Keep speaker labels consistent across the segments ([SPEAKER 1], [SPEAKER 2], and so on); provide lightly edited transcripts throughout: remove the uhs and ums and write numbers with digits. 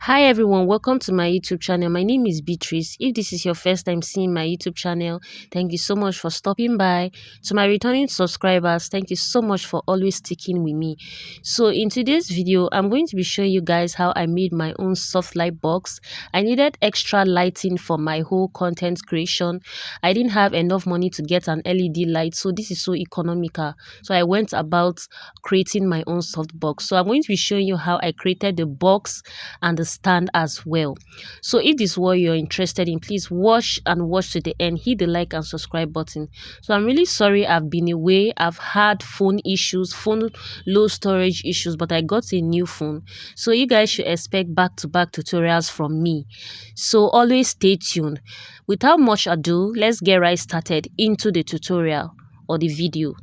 [SPEAKER 1] Hi everyone, welcome to my YouTube channel. My name is Beatrice. If this is your first time seeing my YouTube channel, thank you so much for stopping by. To my returning subscribers, thank you so much for always sticking with me. So in today's video, I'm going to be showing you guys how I made my own soft light box. I needed extra lighting for my whole content creation. I didn't have enough money to get an LED light, so this is so economical. So I went about creating my own soft box. So I'm going to be showing you how I created the box and the stand as well. So if this is what you're interested in, please watch to the end. Hit the like and subscribe button. So I'm really sorry I've been away. I've had phone issues, phone low storage issues, but I got a new phone. So you guys should expect back-to-back tutorials from me. So always stay tuned. Without much ado, let's get right started into the tutorial or the video.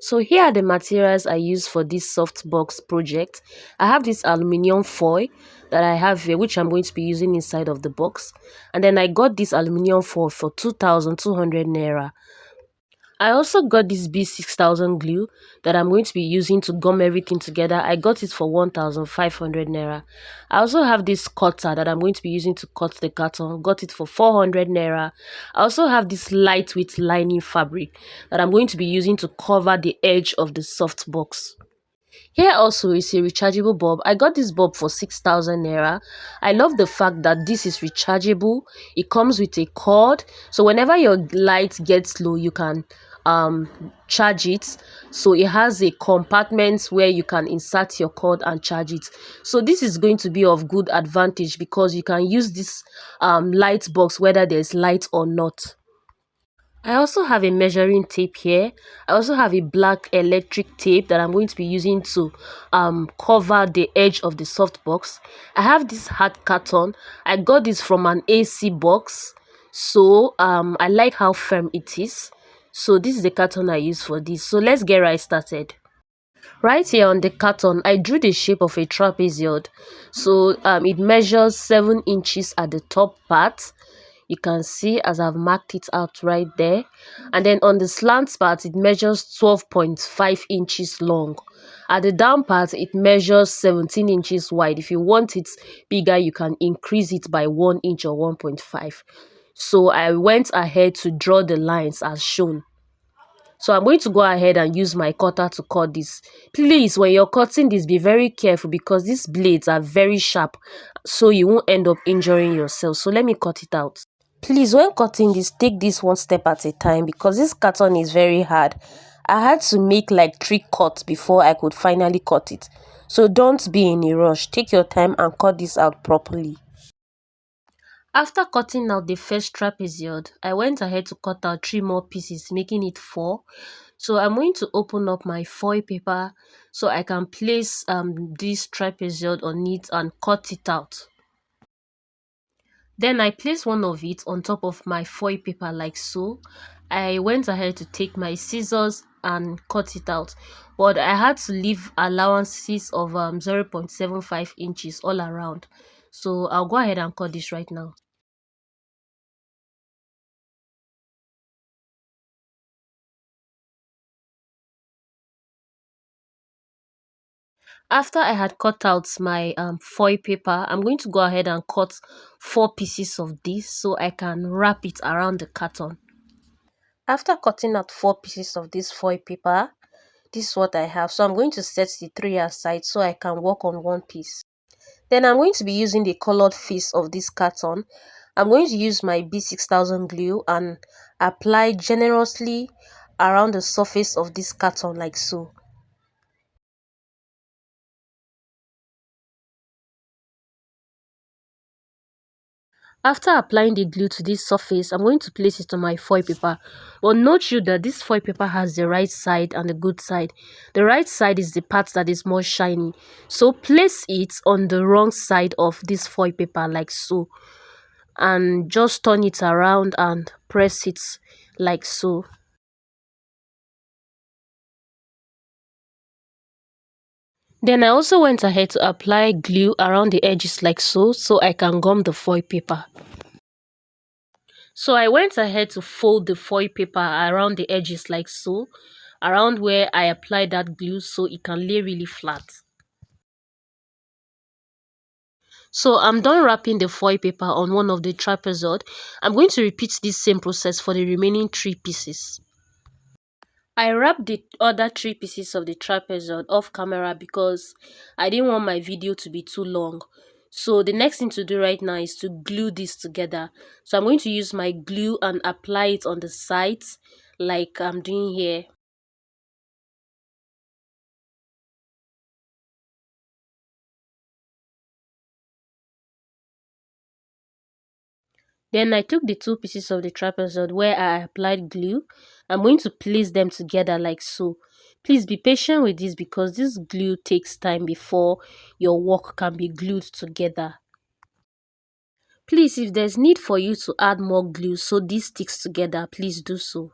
[SPEAKER 1] So here are the materials I use for this softbox project. I have this aluminium foil that I have here, which I'm going to be using inside of the box. And then I got this aluminium foil for 2,200 naira. I also got this B6000 glue that I'm going to be using to gum everything together. I got it for 1,500 naira. I also have this cutter that I'm going to be using to cut the carton. Got it for 400 naira. I also have this lightweight lining fabric that I'm going to be using to cover the edge of the soft box. Here also is a rechargeable bulb. I got this bulb for 6,000 naira. I love the fact that this is rechargeable. It comes with a cord, so whenever your light gets low, you can charge it. So it has a compartment where you can insert your cord and charge it. So this is going to be of good advantage because you can use this light box whether there's light or not. I also have a measuring tape here. I also have a black electric tape that I'm going to be using to cover the edge of the soft box. I have this hard carton. I got this from an AC box. So I like how firm it is. So this is the carton I use for this. So let's get right started. Right here on the carton, I drew the shape of a trapezoid. So it measures 7 inches at the top part. You can see as I've marked it out right there. And then on the slant part, it measures 12.5 inches long. At the down part, it measures 17 inches wide. If you want it bigger, you can increase it by 1 inch or 1.5. So I went ahead to draw the lines as shown. So I'm going to go ahead and use my cutter to cut this. Please, when you're cutting this, be very careful because these blades are very sharp, so you won't end up injuring yourself. So let me cut it out. Please, when cutting this, take this one step at a time because this carton is very hard. I had to make like 3 cuts before I could finally cut it. So don't be in a rush. Take your time and cut this out properly. After cutting out the first trapezoid, I went ahead to cut out 3 more pieces, making it 4. So I'm going to open up my foil paper so I can place this trapezoid on it and cut it out. Then I placed one of it on top of my foil paper like so. I went ahead to take my scissors and cut it out, but I had to leave allowances of 0.75 inches all around. So I'll go ahead and cut this right now. After I had cut out my foil paper, I'm going to go ahead and cut 4 pieces of this so I can wrap it around the carton. After cutting out 4 pieces of this foil paper, this is what I have. So I'm going to set the 3 aside so I can work on one piece. Then I'm going to be using the colored face of this carton. I'm going to use my B6000 glue and apply generously around the surface of this carton like so. After applying the glue to this surface, I'm going to place it on my foil paper. But note you that this foil paper has the right side and the good side. The right side is the part that is more shiny. So place it on the wrong side of this foil paper like so. And just turn it around and press it like so. Then I also went ahead to apply glue around the edges like so I can gum the foil paper. So I went ahead to fold the foil paper around the edges like so, around where I applied that glue so it can lay really flat. So I'm done wrapping the foil paper on one of the trapezoid. I'm going to repeat this same process for the remaining three pieces. I wrapped the other three pieces of the trapezoid off camera because I didn't want my video to be too long. So the next thing to do right now is to glue this together. So I'm going to use my glue and apply it on the sides like I'm doing here. Then I took the two pieces of the trapezoid where I applied glue. I'm going to place them together like so. Please be patient with this because this glue takes time before your work can be glued together. Please, if there's need for you to add more glue so this sticks together, please do so.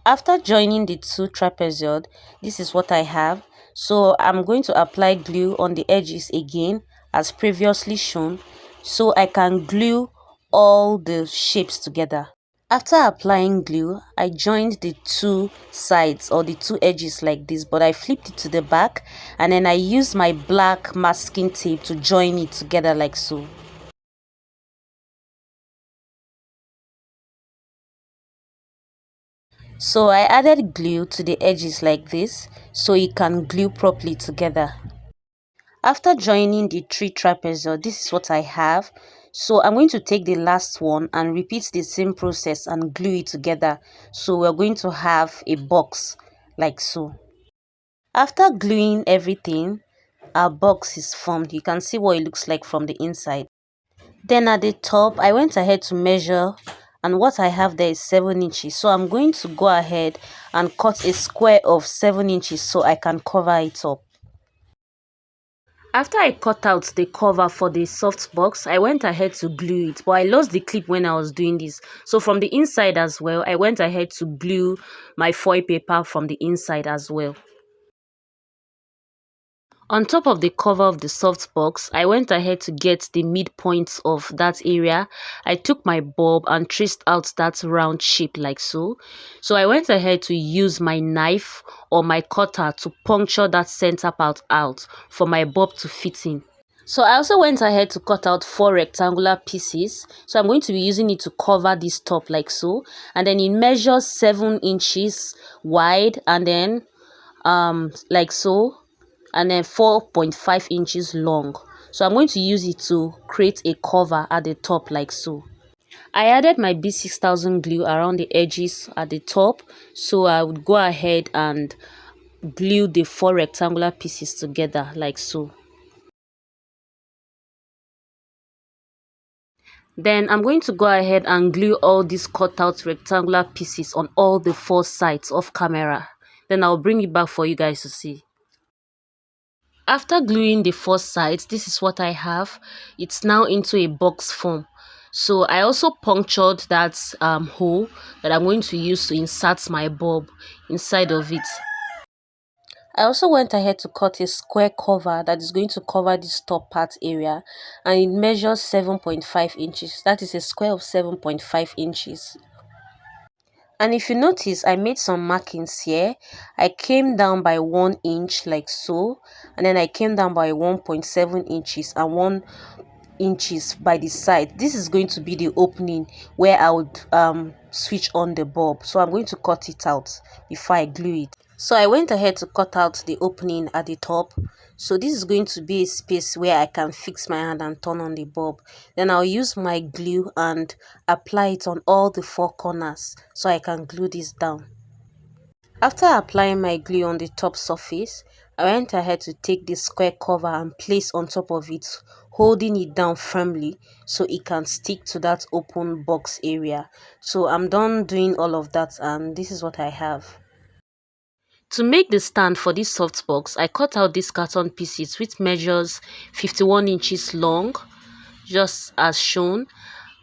[SPEAKER 1] After joining the two trapezoid, this is what I have. So I'm going to apply glue on the edges again as previously shown so I can glue all the shapes together. After applying glue, I joined the two sides or the two edges like this, but I flipped it to the back and then I used my black masking tape to join it together like so. So I added glue to the edges like this so it can glue properly together. After joining the three trapezoid, this is what I have. So I'm going to take the last one and repeat the same process and glue it together. So we're going to have a box like so. After gluing everything, our box is formed. You can see what it looks like from the inside. Then at the top, I went ahead to measure and what I have there is 7 inches. So I'm going to go ahead and cut a square of 7 inches so I can cover it up. After I cut out the cover for the soft box, I went ahead to glue it, but I lost the clip when I was doing this. So from the inside as well, I went ahead to glue my foil paper from the inside as well. On top of the cover of the soft box, I went ahead to get the midpoint of that area. I took my bulb and traced out that round shape like so. So I went ahead to use my knife or my cutter to puncture that center part out for my bulb to fit in. So I also went ahead to cut out 4 rectangular pieces. So I'm going to be using it to cover this top like so. And then it measures 7 inches wide and then like so, and then 4.5 inches long. So I'm going to use it to create a cover at the top like so. I added my B6000 glue around the edges at the top, so I would go ahead and glue the 4 rectangular pieces together like so. Then I'm going to go ahead and glue all these cut out rectangular pieces on all the 4 sides of camera. Then I'll bring it back for you guys to see. After gluing the 4 sides, this is what I have. It's now into a box form. So I also punctured that hole that I'm going to use to insert my bulb inside of it. I also went ahead to cut a square cover that is going to cover this top part area, and it measures 7.5 inches. That is a square of 7.5 inches. And if you notice, I made some markings here. I came down by 1 inch like so, and then I came down by 1.7 inches and 1 inches by the side. This is going to be the opening where I would switch on the bulb. So I'm going to cut it out before I glue it. So I went ahead to cut out the opening at the top. So this is going to be a space where I can fix my hand and turn on the bulb. Then I'll use my glue and apply it on all the 4 corners so I can glue this down. After applying my glue on the top surface, I went ahead to take the square cover and place on top of it, holding it down firmly so it can stick to that open box area. So I'm done doing all of that and this is what I have. To make the stand for this soft box, I cut out these carton pieces which measures 51 inches long, just as shown.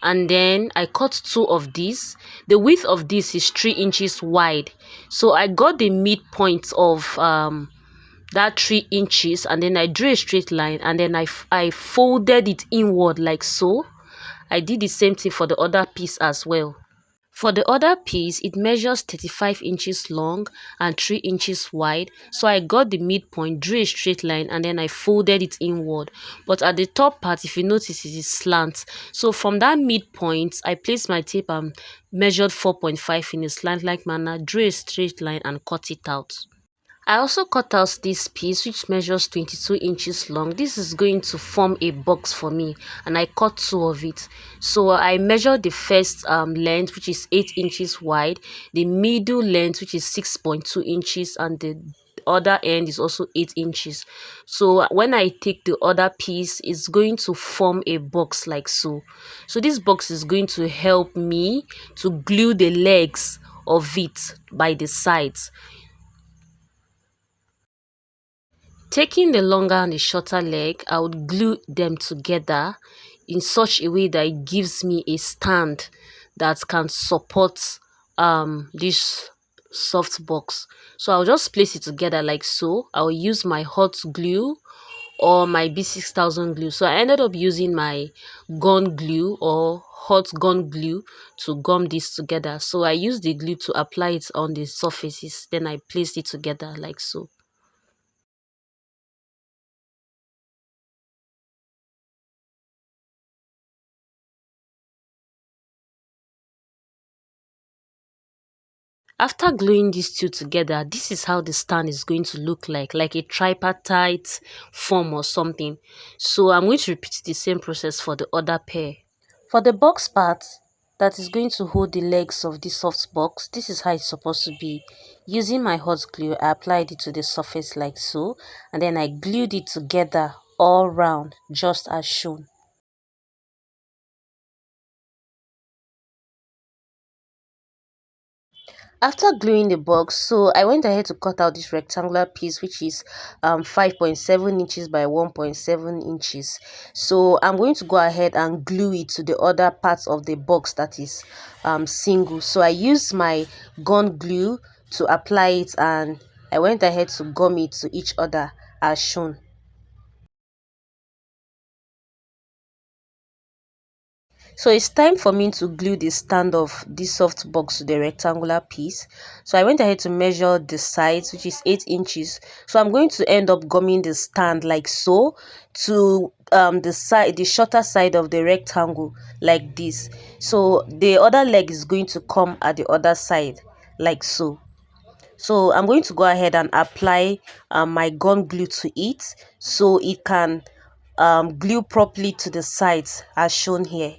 [SPEAKER 1] And then I cut 2 of these. The width of this is 3 inches wide. So I got the midpoint of that 3 inches and then I drew a straight line and then I folded it inward like so. I did the same thing for the other piece as well. For the other piece, it measures 35 inches long and 3 inches wide. So I got the midpoint, drew a straight line, and then I folded it inward. But at the top part, if you notice, it is slant. So from that midpoint, I placed my tape and measured 4.5 in a slant-like manner, drew a straight line, and cut it out. I also cut out this piece which measures 22 inches long. This is going to form a box for me, and I cut two of it. So I measured the first length, which is 8 inches wide, the middle length, which is 6.2 inches, and the other end is also 8 inches. So when I take the other piece, it's going to form a box like so. So this box is going to help me to glue the legs of it by the sides. Taking the longer and the shorter leg, I would glue them together in such a way that it gives me a stand that can support this soft box. So I'll just place it together like so. I'll use my hot glue or my B6000 glue. So I ended up using my gun glue or hot gun glue to gum this together. So I used the glue to apply it on the surfaces. Then I placed it together like so. After gluing these two together, this is how the stand is going to look like a tripartite form or something. So I'm going to repeat the same process for the other pair. For the box part that is going to hold the legs of the soft box, this is how it's supposed to be. Using my hot glue, I applied it to the surface like so, and then I glued it together all round just as shown. After gluing the box, so I went ahead to cut out this rectangular piece which is 5.7 inches by 1.7 inches. So I'm going to go ahead and glue it to the other parts of the box that is single. So I used my gun glue to apply it, and I went ahead to gum it to each other as shown. So it's time for me to glue the stand of this soft box to the rectangular piece. So I went ahead to measure the sides, which is 8 inches. So I'm going to end up gumming the stand like so to the shorter side of the rectangle like this. So the other leg is going to come at the other side like so. So I'm going to go ahead and apply my gun glue to it so it can glue properly to the sides as shown here.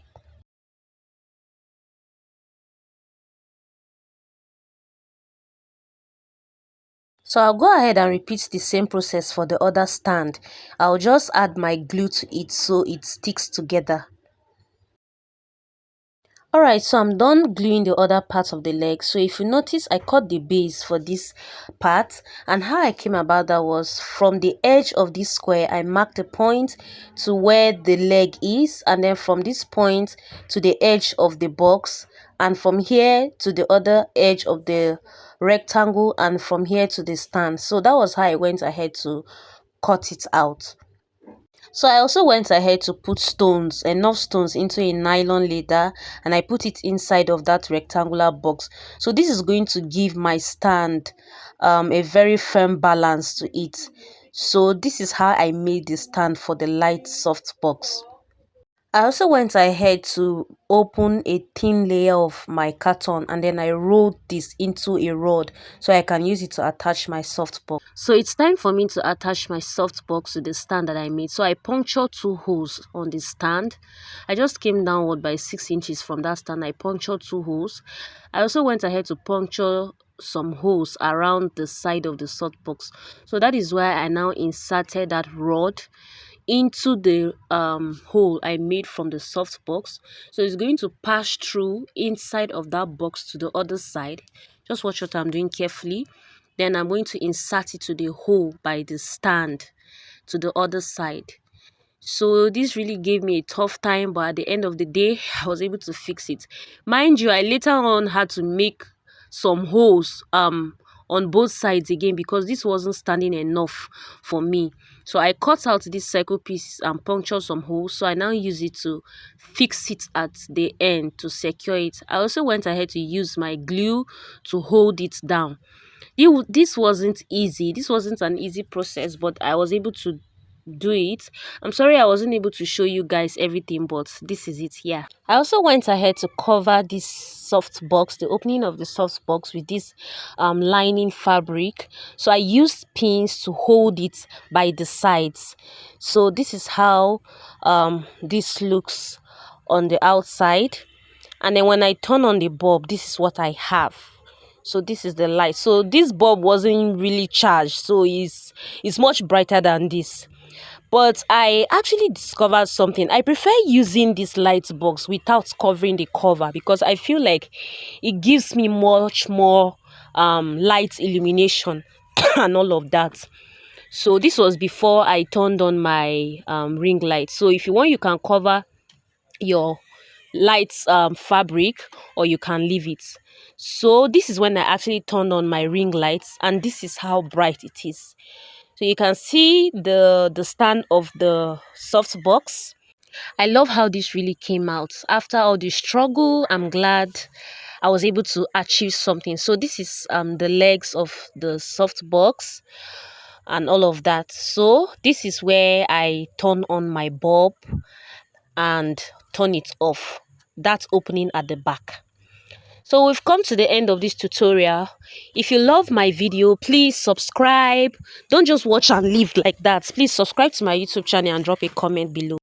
[SPEAKER 1] So I'll go ahead and repeat the same process for the other stand. I'll just add my glue to it so it sticks together. Alright, so I'm done gluing the other part of the leg. So if you notice, I cut the base for this part, and how I came about that was from the edge of this square, I marked a point to where the leg is, and then from this point to the edge of the box, and from here to the other edge of the rectangle, and from here to the stand. So that was how I went ahead to cut it out. So I also went ahead to put stones, enough stones into a nylon leather, and I put it inside of that rectangular box. So this is going to give my stand a very firm balance to it. So this is how I made the stand for the light soft box. I also went ahead to open a thin layer of my carton, and then I rolled this into a rod so I can use it to attach my soft box. So it's time for me to attach my soft box to the stand that I made. So I punctured two holes on the stand. I just came downward by 6 inches from that stand. I punctured two holes. I also went ahead to puncture some holes around the side of the soft box. So that is why I now inserted that rod into the hole I made from the soft box. So it's going to pass through inside of that box to the other side. Just watch what I'm doing carefully. Then I'm going to insert it to the hole by the stand to the other side. So this really gave me a tough time, but at the end of the day, I was able to fix it. Mind you, I later on had to make some holes on both sides again because this wasn't standing enough for me. So I cut out this circle piece and punctured some holes. So I now use it to fix it at the end to secure it. I also went ahead to use my glue to hold it down. This wasn't easy. This wasn't an easy process, but I was able to do it. I'm sorry I wasn't able to show you guys everything, but this is it here. I also went ahead to cover this soft box, the opening of the soft box, with this lining fabric. So I used pins to hold it by the sides. So this is how this looks on the outside. And then when I turn on the bulb, this is what I have. So this is the light. So this bulb wasn't really charged, so it's much brighter than this. But I actually discovered something. I prefer using this light box without covering the cover because I feel like it gives me much more light illumination and all of that. So this was before I turned on my ring light. So if you want, you can cover your light fabric, or you can leave it. So this is when I actually turned on my ring lights, and this is how bright it is. So you can see the stand of the soft box. I love how this really came out. After all the struggle, I'm glad I was able to achieve something. So this is the legs of the soft box and all of that. So this is where I turn on my bulb and turn it off. That opening at the back. So we've come to the end of this tutorial. If you love my video, please subscribe. Don't just watch and leave like that. Please subscribe to my YouTube channel and drop a comment below.